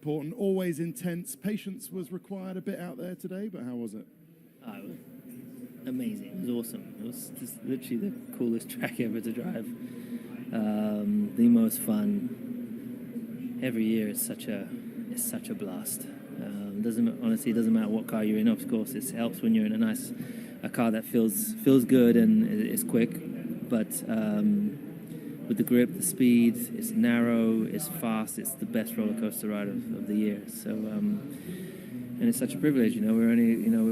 important, always intense. Patience was required a bit out there today, but how was it? Oh, it was amazing. It was awesome. It was just literally the coolest track ever to drive. The most fun. Every year is such a blast. It doesn't matter what car you're in. Of course, it helps when you're in a car that feels good and is quick. But with the grip, the speed, it's narrow, it's fast. It's the best roller coaster ride of the year. So, and it's such a privilege. We're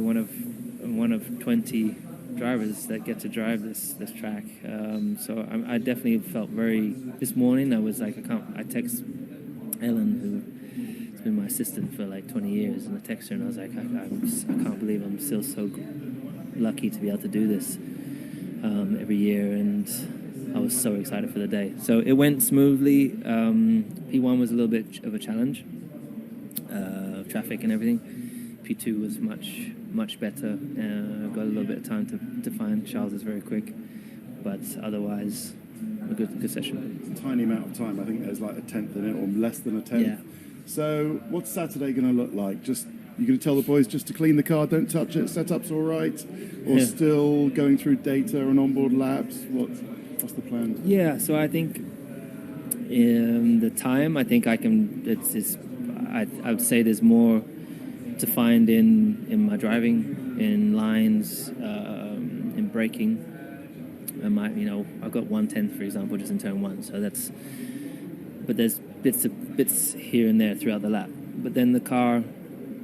one of 20 drivers that get to drive this track. So I definitely felt this morning. I text Ellen, who's been my assistant for like 20 years, and I text her and I was like, I can't believe I'm still so lucky to be able to do this every year, and I was so excited for the day. So it went smoothly. P1 was a little bit of a challenge, traffic and everything. P2 was much better. Got a little bit of time to find Charles is very quick, but otherwise a good session. It's a tiny amount of time. I think there's like a tenth in it, or less than a tenth. Yeah. So what's Saturday going to look like? You're going to tell the boys just to clean the car, don't touch it, setup's all right, or still going through data and onboard laps? What's the plan? Yeah, so I think in the time, I think I can. I would say there's more to find in my driving, in lines, in braking. I've got 1/10, for example, just in turn one. So but there's bits here and there throughout the lap. But then the car,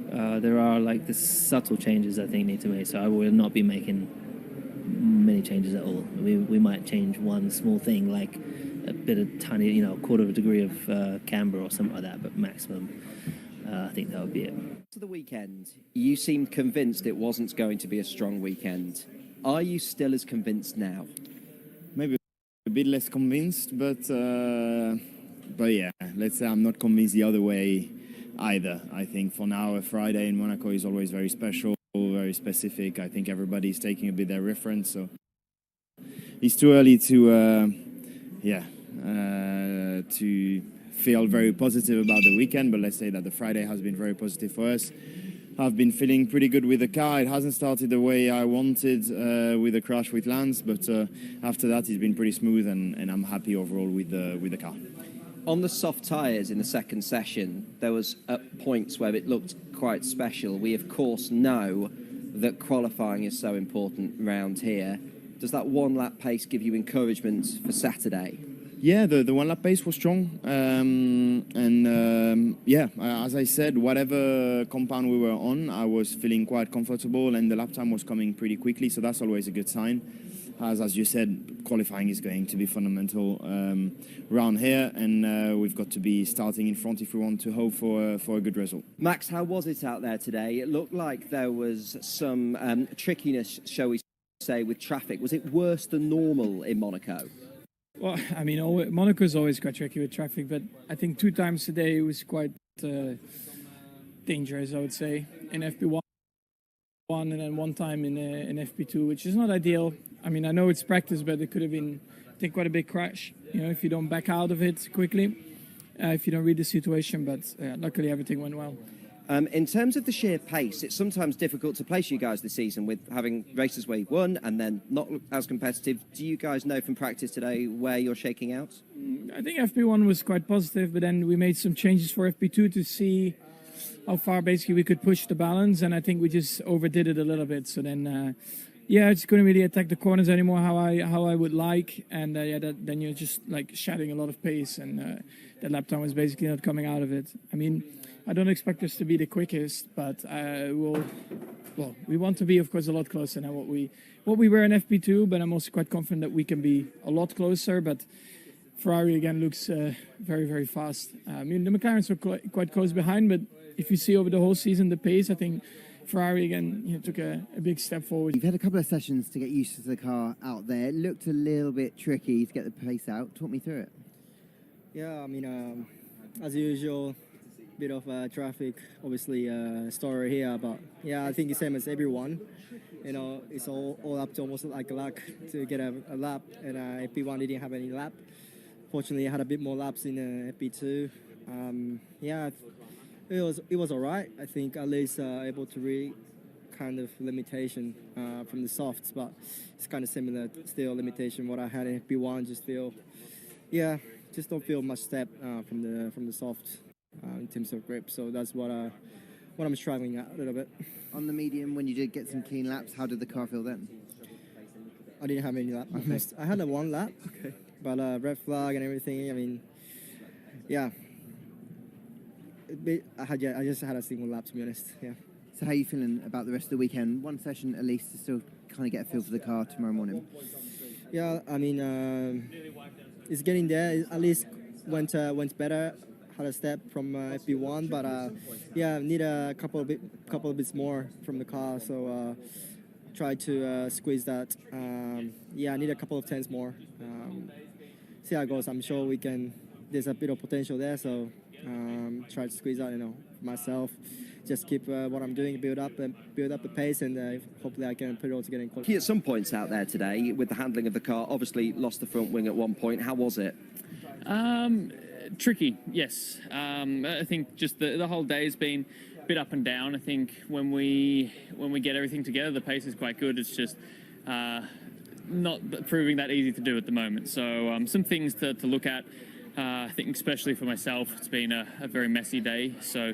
there are like the subtle changes I think need to make. So I will not be making many changes at all. We might change one small thing, like a bit of tiny, quarter of a degree of camber or something like that, but maximum. I think that would be it. To the weekend, you seemed convinced it wasn't going to be a strong weekend. Are you still as convinced now? Maybe a bit less convinced, but yeah, let's say I'm not convinced the other way either. I think for now, a Friday in Monaco is always very special, very specific. I think everybody's taking a bit their reference, so it's too early to feel very positive about the weekend, but let's say that the Friday has been very positive for us. I've been feeling pretty good with the car. It hasn't started the way I wanted with the crash with Lance, but after that it's been pretty smooth, and I'm happy overall with the car. On the soft tyres in the second session, there was at points where it looked quite special. We of course know that qualifying is so important around here. Does that one lap pace give you encouragement for Saturday? Yeah, the one lap pace was strong, as I said, whatever compound we were on, I was feeling quite comfortable, and the lap time was coming pretty quickly, so that's always a good sign. As you said, qualifying is going to be fundamental around here, and we've got to be starting in front if we want to hope for a good result. Max, how was it out there today? It looked like there was some trickiness, shall we say, with traffic. Was it worse than normal in Monaco? Well, I mean, Monaco is always quite tricky with traffic, but I think 2 times today it was quite dangerous, I would say, in FP1 and then 1 time in FP2, which is not ideal. I mean, I know it's practice, but it could have been, I think, quite a big crash, if you don't back out of it quickly, if you don't read the situation, but luckily everything went well. In terms of the sheer pace, it's sometimes difficult to place you guys this season with having races where you've won and then not as competitive. Do you guys know from practice today where you're shaking out? I think FP1 was quite positive, but then we made some changes for FP2 to see how far basically we could push the balance, and I think we just overdid it a little bit. So then, it's couldn't really attack the corners anymore how I would like, and then you're just like shedding a lot of pace, and the lap time was basically not coming out of it. I mean, I don't expect us to be the quickest, but we want to be, of course, a lot closer than what we were in FP2. But I'm also quite confident that we can be a lot closer. But Ferrari again looks very, very fast. I mean, the McLarens were quite close behind, but if you see over the whole season the pace, I think Ferrari again took a big step forward. You've had a couple of sessions to get used to the car out there. It looked a little bit tricky to get the pace out. Talk me through it. Yeah, I mean, as usual, bit of traffic, obviously, story here, but yeah, I think the same as everyone. It's all up to almost like luck to get a lap, and FP1 didn't have any lap. Fortunately, I had a bit more laps in FP2. It was all right. I think at least able to read kind of limitation from the softs, but it's kind of similar still limitation what I had in FP1. Just feel, yeah, just don't feel much step from the soft in terms of grip. So that's what I'm struggling at a little bit. On the medium, when you did get some clean laps, how did the car feel then? I didn't have any lap. I had a one lap, but red flag and everything. I mean, yeah. I just had a single lap, to be honest. Yeah. So how are you feeling about the rest of the weekend? One session at least to still kind of get a feel for the car tomorrow morning. Yeah, I mean, it's getting there. At least went better. Had a step from FP1, but yeah, need a couple of bits more from the car. So try to squeeze that. Yeah, I need a couple of tenths more. See how it goes. I'm sure we can. There's a bit of potential there. So try to squeeze out. Myself. Just keep what I'm doing, build up the pace, and hopefully I can put it all together in quality. At some points out there today with the handling of the car, obviously lost the front wing at one point. How was it? Tricky, yes. I think just the whole day has been a bit up and down. I think when we get everything together, the pace is quite good. It's just not proving that easy to do at the moment. So some things to look at. I think especially for myself, it's been a very messy day. So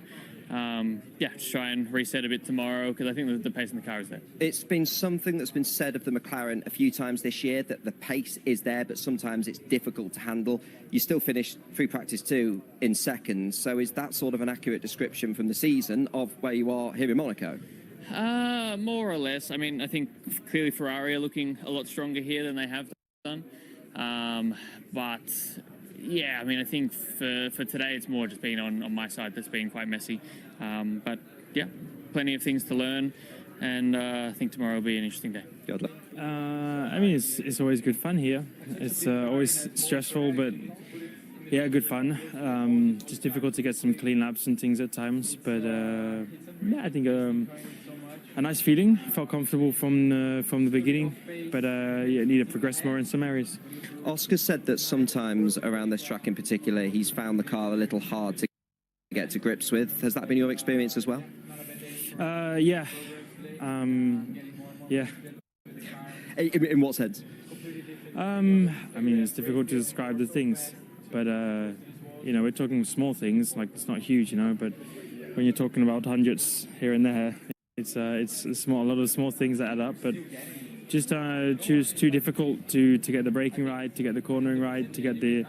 yeah, just try and reset a bit tomorrow because I think the pace in the car is there. It's been something that's been said of the McLaren a few times this year, that the pace is there, but sometimes it's difficult to handle. You still finished through practice 2 in seconds, so is that sort of an accurate description from the season of where you are here in Monaco? More or less. I mean, I think clearly Ferrari are looking a lot stronger here than they have done. But yeah, I mean, I think for today it's more just been on my side that's been quite messy. But yeah, plenty of things to learn, and I think tomorrow will be an interesting day. Good luck. I mean, it's always good fun here. It's always stressful, but yeah, good fun. Just difficult to get some clean laps and things at times, but yeah, I think a nice feeling. Felt comfortable from the beginning, but yeah, need to progress more in some areas. Oscar said that sometimes around this track in particular, he's found the car a little hard to get to grips with. Has that been your experience as well? Yeah. Yeah. In what sense? I mean, it's difficult to describe the things, but you know, we're talking small things, like it's not huge, you know, but when you're talking about hundreds here and there, it's small, a lot of small things that add up, but just too difficult to get the braking right, to get the cornering right, to get the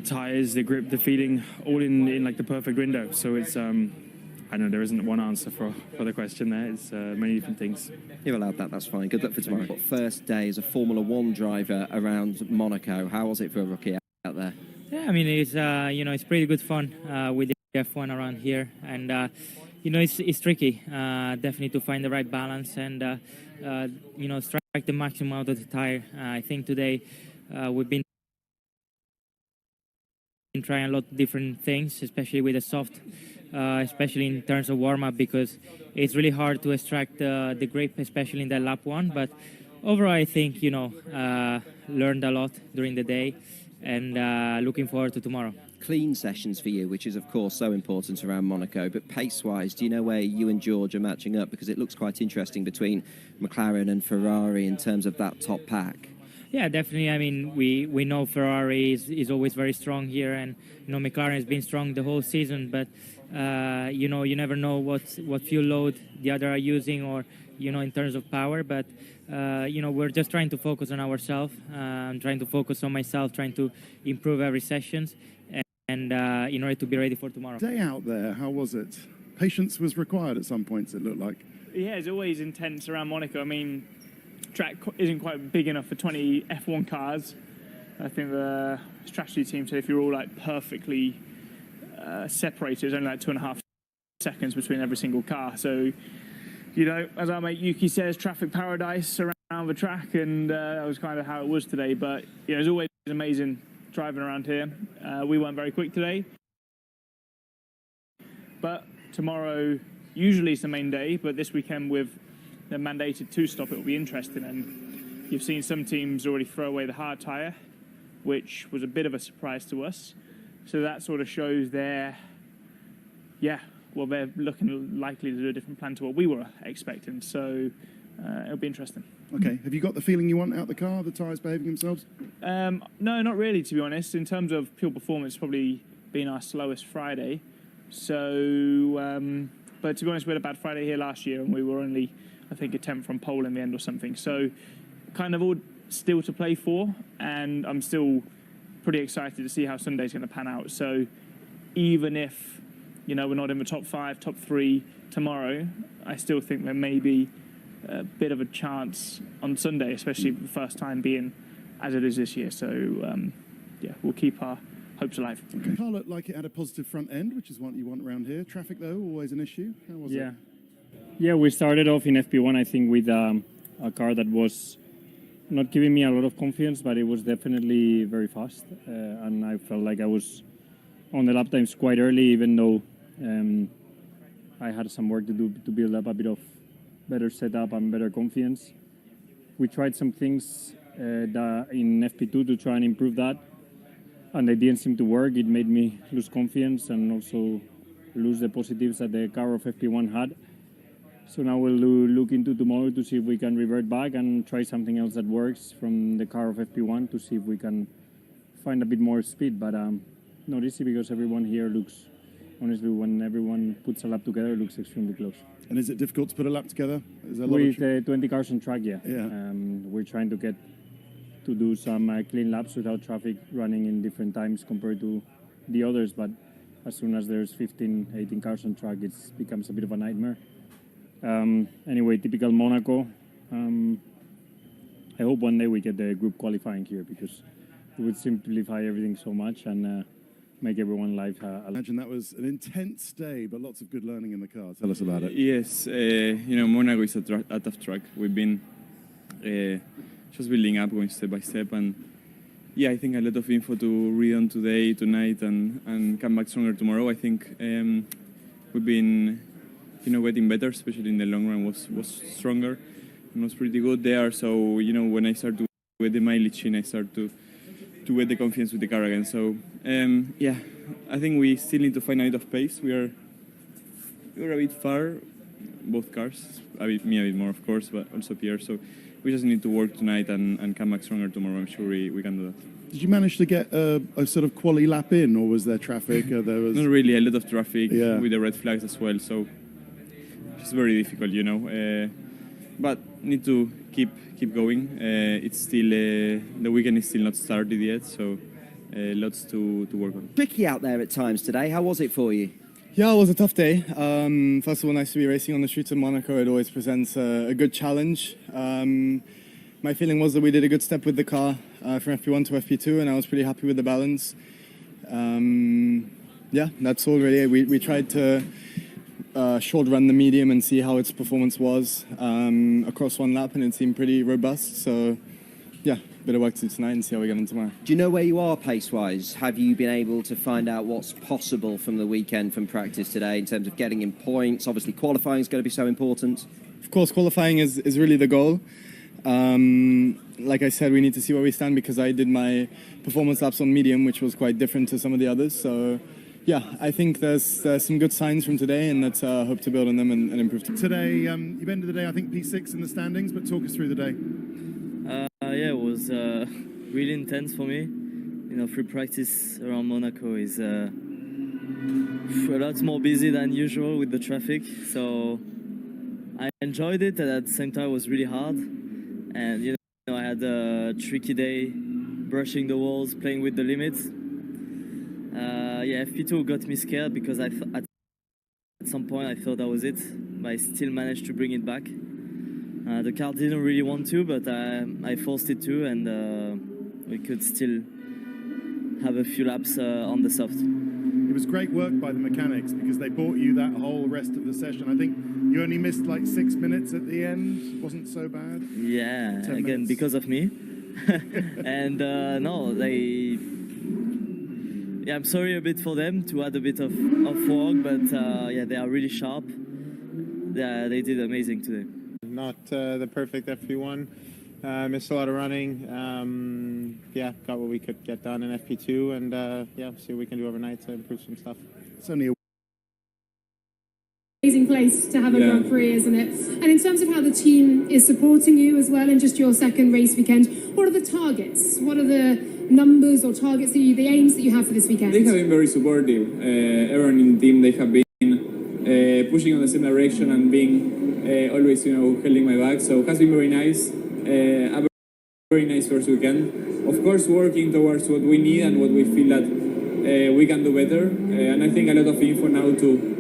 tires, the grip, the feeling, all in like the perfect window. So it's I know there isn't one answer for the question there. It's many different things. You're allowed that. That's fine. Good luck for tomorrow. First day as a Formula One driver around Monaco. How was it for a rookie out there? Yeah, I mean, it's you know, it's pretty good fun with the F1 around here, and you know, it's tricky. Definitely to find the right balance and you know, strike the maximum out of the tire. I think today we've been trying a lot of different things, especially with the soft, especially in terms of warm-up, because it's really hard to extract the grip, especially in that lap 1. But overall, I think, you know, learned a lot during the day, and looking forward to tomorrow. Clean sessions for you, which is of course so important around Monaco, but pace-wise, do you know where you and George are matching up? Because it looks quite interesting between McLaren and Ferrari in terms of that top pack. Yeah, definitely. I mean, we know Ferrari is always very strong here, and you know, McLaren has been strong the whole season. But you know, you never know what fuel load the other are using, or you know, in terms of power. But you know, we're just trying to focus on ourselves. I'm trying to focus on myself, trying to improve every sessions, and in order to be ready for tomorrow. Day out there, how was it? Patience was required at some points, it looked like. Yeah, it's always intense around Monaco. I mean, track isn't quite big enough for 20 F1 cars. I think the strategy team said if you're all like perfectly separated, there's only like 2.5 seconds between every single car. So, you know, as our mate Yuki says, traffic paradise around the track, and that was kind of how it was today. But you know, it's always amazing driving around here. We weren't very quick today, but tomorrow usually is the main day, but this weekend with the mandated 2-stop, it will be interesting. And you've seen some teams already throw away the hard tyre, which was a bit of a surprise to us. So that sort of shows their yeah, well, they're looking likely to do a different plan to what we were expecting. So it'll be interesting. Okay. Have you got the feeling you want out the car? The tyres behaving themselves? No, not really, to be honest. In terms of pure performance, it's probably been our slowest Friday. So, but to be honest, we had a bad Friday here last year, and we were only, I think, a 10th from pole in the end or something. So, kind of all still to play for, and I'm still pretty excited to see how Sunday's going to pan out. So, even if, we're not in the top 5, top 3 tomorrow, I still think there may be a bit of a chance on Sunday, especially the first time being as it is this year. So, yeah, we'll keep our hopes alive. Okay. The car looked like it had a positive front end, which is what you want around here. Traffic, though, always an issue. How was it? Yeah, we started off in FP1, I think, with a car that was not giving me a lot of confidence, but it was definitely very fast. And I felt like I was on the lap times quite early, even though I had some work to do to build up a bit of better setup and better confidence. We tried some things in FP2 to try and improve that, and they didn't seem to work. It made me lose confidence and also lose the positives that the car of FP1 had. So now we'll look into tomorrow to see if we can revert back and try something else that works from the car of FP1 to see if we can find a bit more speed. But not easy because everyone here looks, honestly, when everyone puts a lap together, it looks extremely close. And is it difficult to put a lap together? Is there a lot With 20 cars on track, yeah. Yeah. We're trying to do some clean laps without traffic running in different times compared to the others. But as soon as there's 15, 18 cars on track, it becomes a bit of a nightmare. Anyway, typical Monaco. I hope one day we get the group qualifying here because it would simplify everything so much and make everyone life. I imagine that was an intense day, but lots of good learning in the car. Tell us about it. Yes, Monaco is a tough track. We've been just building up, going step by step, and yeah, I think a lot of info to read on today, tonight, and come back stronger tomorrow. I think we've been, getting better, especially in the long run. Was stronger and was pretty good there. So when I start to get the mileage in, I start to get the confidence with the car again. So yeah, I think we still need to find a bit of pace. We're a bit far, both cars. Me a bit more, of course, but also Pierre. So we just need to work tonight and come back stronger tomorrow. I'm sure we can do that. Did you manage to get a sort of quali lap in, or was there traffic? There was not really, a lot of traffic with the red flags as well. So it's very difficult, but need to keep going. It's still the weekend is still not started yet, so lots to work on. Tricky out there at times today. How was it for you? Yeah, it was a tough day. First of all, nice to be racing on the streets of Monaco. It always presents a good challenge. My feeling was that we did a good step with the car from FP1 to FP2, and I was pretty happy with the balance. Yeah, that's all really. We tried to short run the medium and see how its performance was across one lap, and it seemed pretty robust. So yeah, bit of work to do tonight and see how we get on tomorrow. Do you know where you are pace-wise? Have you been able to find out what's possible from the weekend, from practice today, in terms of getting in points? Obviously, qualifying is going to be so important. Of course, qualifying is really the goal. Like I said, we need to see where we stand because I did my performance laps on medium, which was quite different to some of the others. So yeah, I think there's some good signs from today, and let's hope to build on them and improve. Today, you've ended the day, I think, P6 in the standings, but talk us through the day. Yeah, it was really intense for me. Free practice around Monaco is a lot more busy than usual with the traffic. So I enjoyed it, and at the same time, it was really hard. And I had a tricky day, brushing the walls, playing with the limits. Yeah, FP2 got me scared because at some point I thought that was it, but I still managed to bring it back. The car didn't really want to, but I forced it to, and we could still have a few laps on the soft. It was great work by the mechanics because they bought you that whole rest of the session. I think you only missed like 6 minutes at the end. Wasn't so bad. Yeah, 10 again, minutes. because of me. And no, they... Yeah, I'm sorry a bit for them to add a bit of work, but yeah, they are really sharp. They did amazing today. Not the perfect FP1. Missed a lot of running. Yeah, got what we could get done in FP2, and yeah, see what we can do overnight to improve some stuff. It's only a place to have a Grand Prix, isn't it? And in terms of how the team is supporting you as well in just your second race weekend, what are the targets? What are the numbers or targets that the aims that you have for this weekend? They have been very supportive. Everyone in the team, they have been pushing in the same direction and being always, holding my back. So it has been very nice. A very nice first weekend. Of course, working towards what we need and what we feel that we can do better. And I think a lot of info now to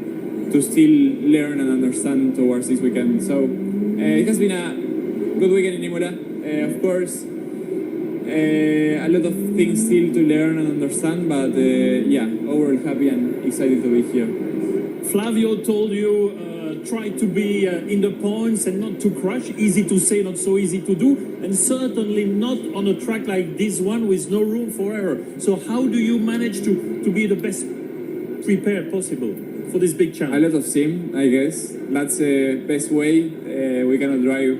still learn and understand towards this weekend. So it has been a good weekend in Imola. Of course, a lot of things still to learn and understand, but overall happy and excited to be here. Flavio told you try to be in the points and not to crash. Easy to say, not so easy to do, and certainly not on a track like this one with no room for error. So how do you manage to be the best prepared possible for this big challenge? A lot of sim, I guess. That's the best way. We cannot drive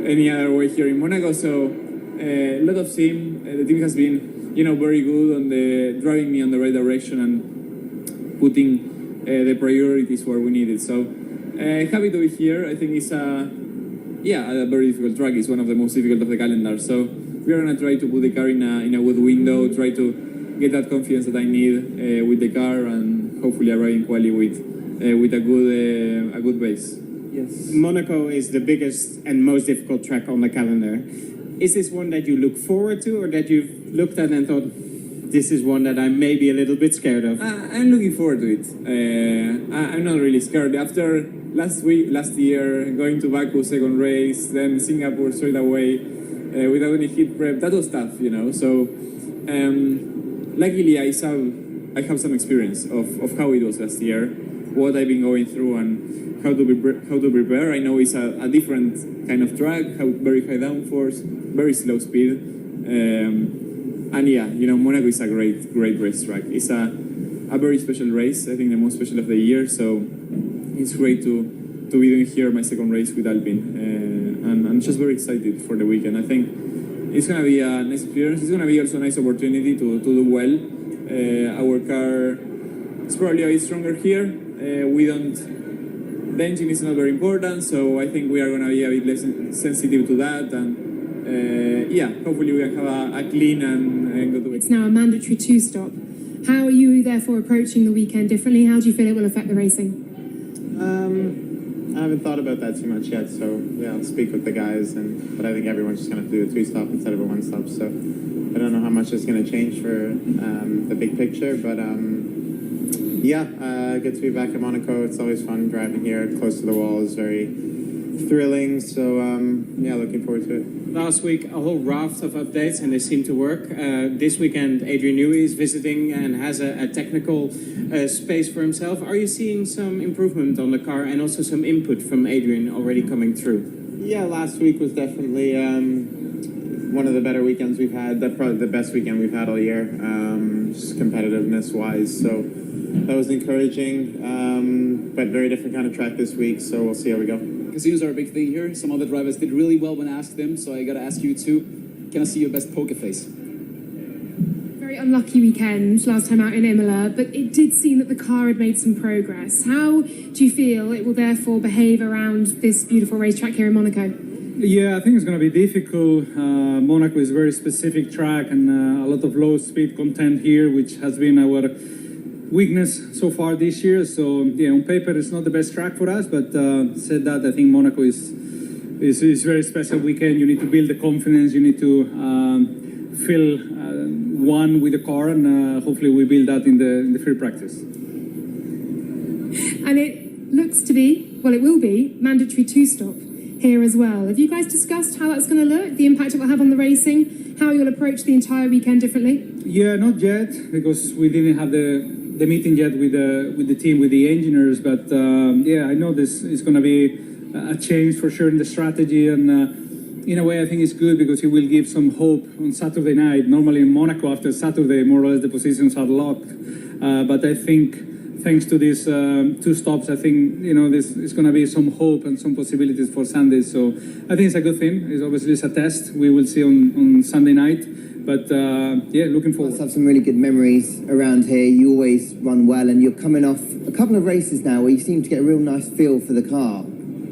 any other way here in Monaco, so a lot of sim. The team has been, very good on the driving me on the right direction and putting the priorities where we need it. So happy to be here. I think it's a very difficult track. It's one of the most difficult of the calendar. So we're gonna try to put the car in a good window, try to get that confidence that I need with the car, and hopefully arrive in quali with a good base. Yes. Monaco is the biggest and most difficult track on the calendar. Is this one that you look forward to, or that you've looked at and thought, this is one that I'm maybe a little bit scared of? I'm looking forward to it. I'm not really scared. After last year, going to Baku, second race, then Singapore straight away, without any heat prep, that was tough, So, luckily, I have some experience of how it was last year, what I've been going through, and how to prepare. I know it's a different kind of track, very high downforce, very slow speed. Monaco is a great racetrack. It's a very special race. I think the most special of the year. So it's great to be doing here my second race with Alpine, and I'm just very excited for the weekend. I think it's gonna be a nice experience. It's gonna be also a nice opportunity to do well. Our car is probably a bit stronger here. The engine is not very important, so I think we are gonna be a bit less sensitive to that, and hopefully we can have a clean and good week. It's now a mandatory two-stop. How are you therefore approaching the weekend differently? How do you feel it will affect the racing? I haven't thought about that too much yet, so I'll speak with the guys, but I think everyone's just going to do a two-stop instead of a one-stop, so I don't know how much it's going to change for the big picture, but good to be back in Monaco. It's always fun driving here, close to the wall is very thrilling, so looking forward to it. Last week, a whole raft of updates, and they seem to work. This weekend, Adrian Newey is visiting and has a technical space for himself. Are you seeing some improvement on the car and also some input from Adrian already coming through? Yeah, last week was definitely one of the better weekends we've had. Probably the best weekend we've had all year, just competitiveness-wise. So that was encouraging, but very different kind of track this week, so we'll see how we go. Casinos are a big thing here. Some other drivers did really well when I asked them, so I got to ask you too. Can I see your best poker face? Very unlucky weekend last time out in Imola, but it did seem that the car had made some progress. How do you feel it will therefore behave around this beautiful racetrack here in Monaco? Yeah, I think it's going to be difficult. Monaco is a very specific track and a lot of low speed content here, which has been our weakness so far this year. So on paper it's not the best track for us, but said that, I think Monaco is a very special weekend. You need to build the confidence, you need to feel one with the car, and hopefully we build that in the free practice. And it looks to be, it will be mandatory two-stop here as well. Have you guys discussed how that's going to look, the impact it will have on the racing, how you'll approach the entire weekend differently? Yeah, not yet, because we didn't have the meeting yet with the team, with the engineers, but I know this is going to be a change for sure in the strategy, and in a way I think it's good because it will give some hope on Saturday night. Normally in Monaco after Saturday more or less the positions are locked, but I think thanks to these two stops, I think this is going to be some hope and some possibilities for Sunday. So I think it's a good thing. It's obviously a test. We will see on Sunday night. But yeah, looking forward. You must have some really good memories around here. You always run well, and you're coming off a couple of races now where you seem to get a real nice feel for the car.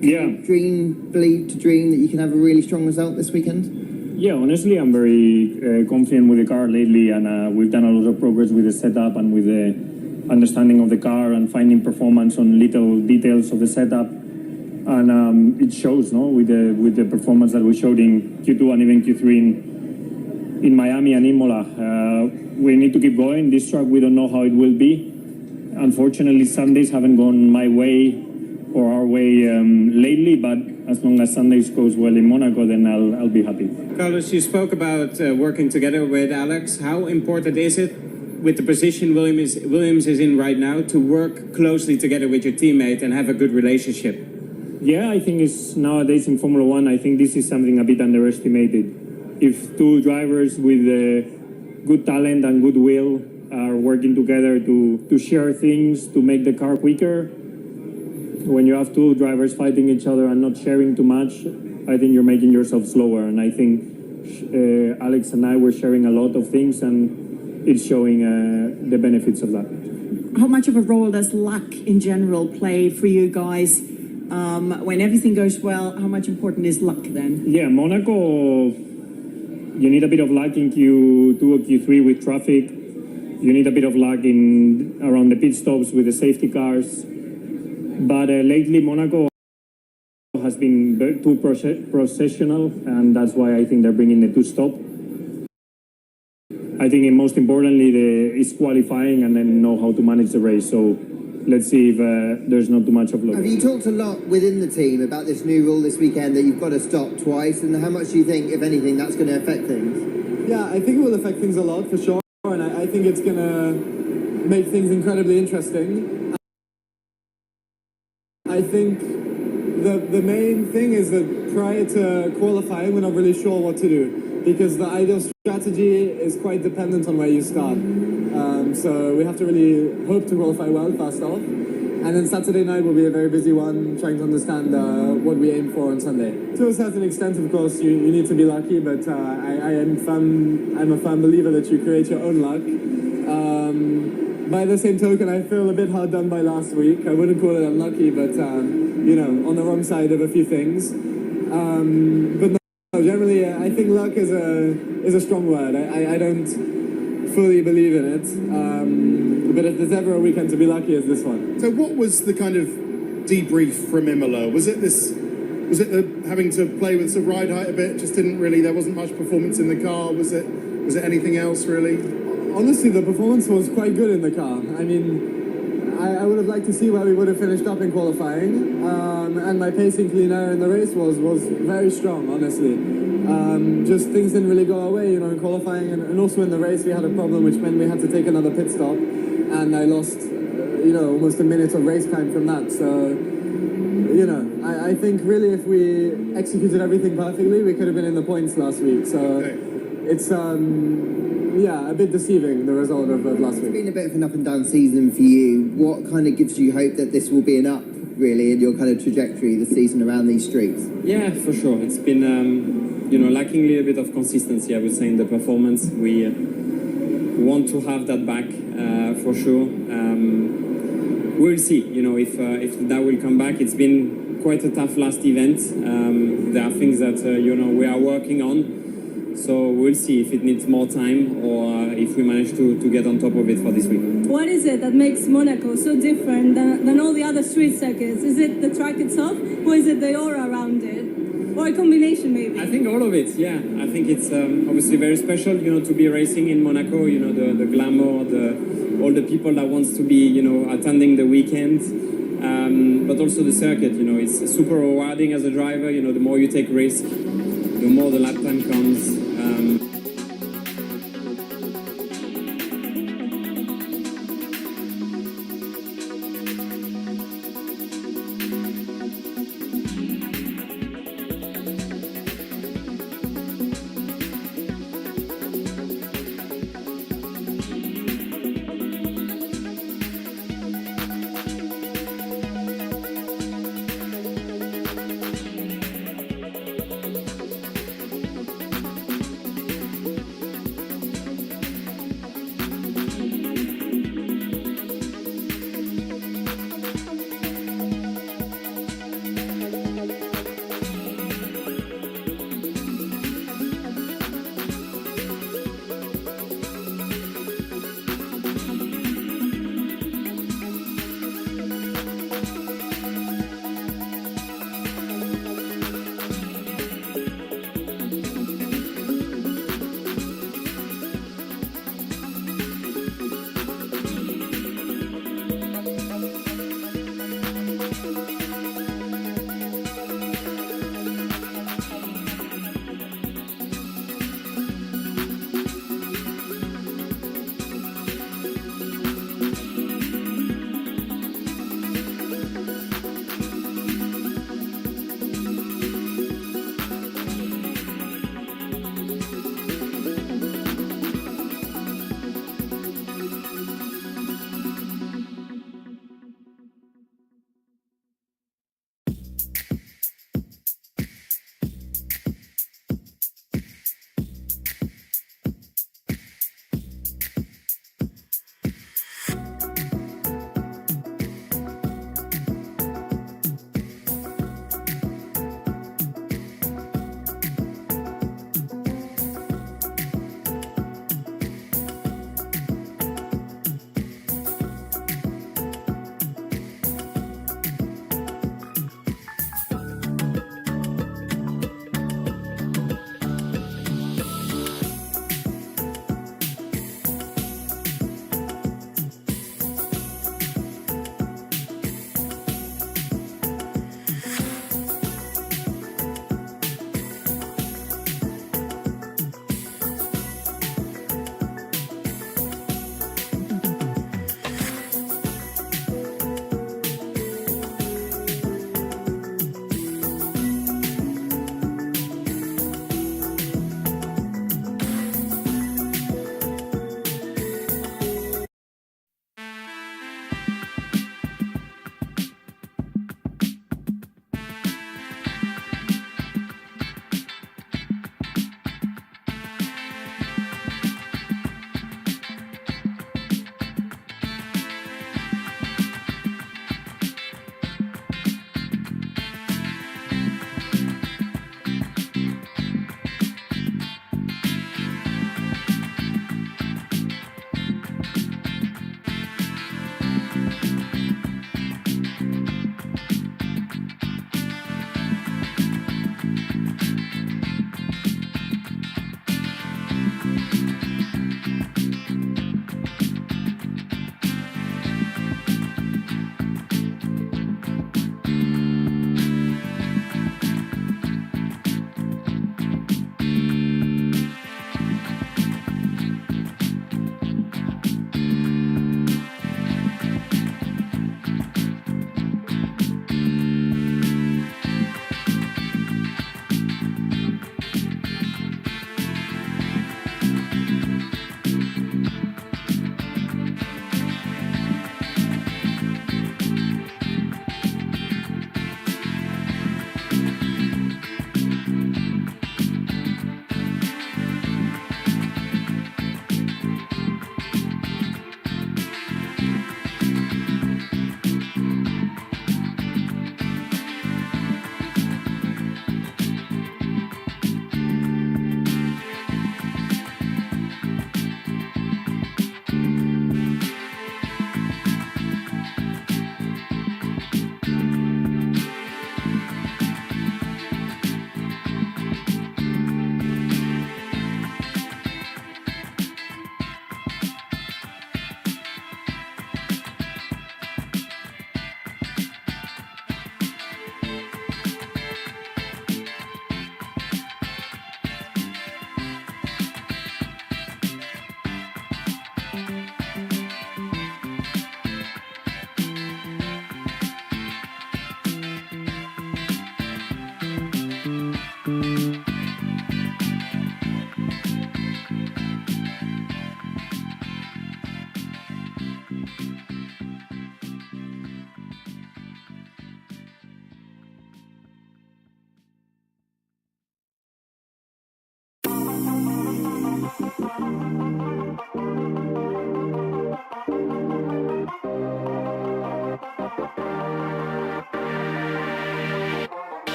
Yeah. Believe to dream that you can have a really strong result this weekend? Yeah, honestly, I'm very confident with the car lately, and we've done a lot of progress with the setup and with the understanding of the car and finding performance on little details of the setup. And it shows, no, with the performance that we showed in Q2 and even Q3 in Miami and Imola. We need to keep going. This track, we don't know how it will be. Unfortunately, Sundays haven't gone my way or our way lately, but as long as Sundays goes well in Monaco, then I'll be happy. Carlos, you spoke about working together with Alex. How important is it, with the position Williams is in right now, to work closely together with your teammate and have a good relationship? Yeah, I think it's nowadays in Formula One, I think this is something a bit underestimated. If two drivers with good talent and goodwill are working together to share things, to make the car quicker, when you have two drivers fighting each other and not sharing too much, I think you're making yourself slower. And I think Alex and I were sharing a lot of things, and it's showing the benefits of that. How much of a role does luck in general play for you guys? When everything goes well, how much important is luck then? Yeah, Monaco, you need a bit of luck in Q2 or Q3 with traffic. You need a bit of luck around the pit stops with the safety cars. But lately, Monaco has been too processional, and that's why I think they're bringing the two-stop. I think most importantly is qualifying and then know how to manage the race. So let's see if there's not too much of luck. Have you talked a lot within the team about this new rule this weekend that you've got to stop twice, and how much do you think, if anything, that's going to affect things? Yeah, I think it will affect things a lot for sure, and I think it's going to make things incredibly interesting. I think the main thing is that prior to qualifying, we're not really sure what to do, because the ideal strategy is quite dependent on where you start. So we have to really hope to qualify well first off, and then Saturday night will be a very busy one, trying to understand what we aim for on Sunday. To a certain extent, of course, you need to be lucky, but I'm a firm believer that you create your own luck. By the same token, I feel a bit hard done by last week. I wouldn't call it unlucky, but on the wrong side of a few things. But no, generally, I think luck is a strong word. I don't fully believe in it. But if there's ever a weekend to be lucky, it's this one. So, what was the kind of debrief from Imola? Was it the having to play with the ride height a bit? Just didn't really. There wasn't much performance in the car. Was it anything else really? Honestly, the performance was quite good in the car. I mean, I would have liked to see where we would have finished up in qualifying, and my pacing clean air in the race was very strong, honestly. Just things didn't really go our way, in qualifying, and also in the race we had a problem, which meant we had to take another pit stop, and I lost, almost a minute of race time from that. So, I think really if we executed everything perfectly, we could have been in the points last week. So it's a bit deceiving, the result of last week. It's been a bit of an up and down season for you. What kind of gives you hope that this will be an up, really, in your kind of trajectory this season around these streets? Yeah, for sure. It's been, lacking a little bit of consistency, I would say, in the performance. We want to have that back, for sure. We'll see, if that will come back. It's been quite a tough last event. There are things that, we are working on. So we'll see if it needs more time or if we manage to get on top of it for this week. What is it that makes Monaco so different than all the other street circuits? Is it the track itself, or is it the aura around it? Or a combination, maybe? I think all of it, yeah. I think it's obviously very special, to be racing in Monaco, the glamour, all the people that wants to be, attending the weekend. But also the circuit, it's super rewarding as a driver. The more you take risk, the more the lap time comes.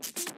you.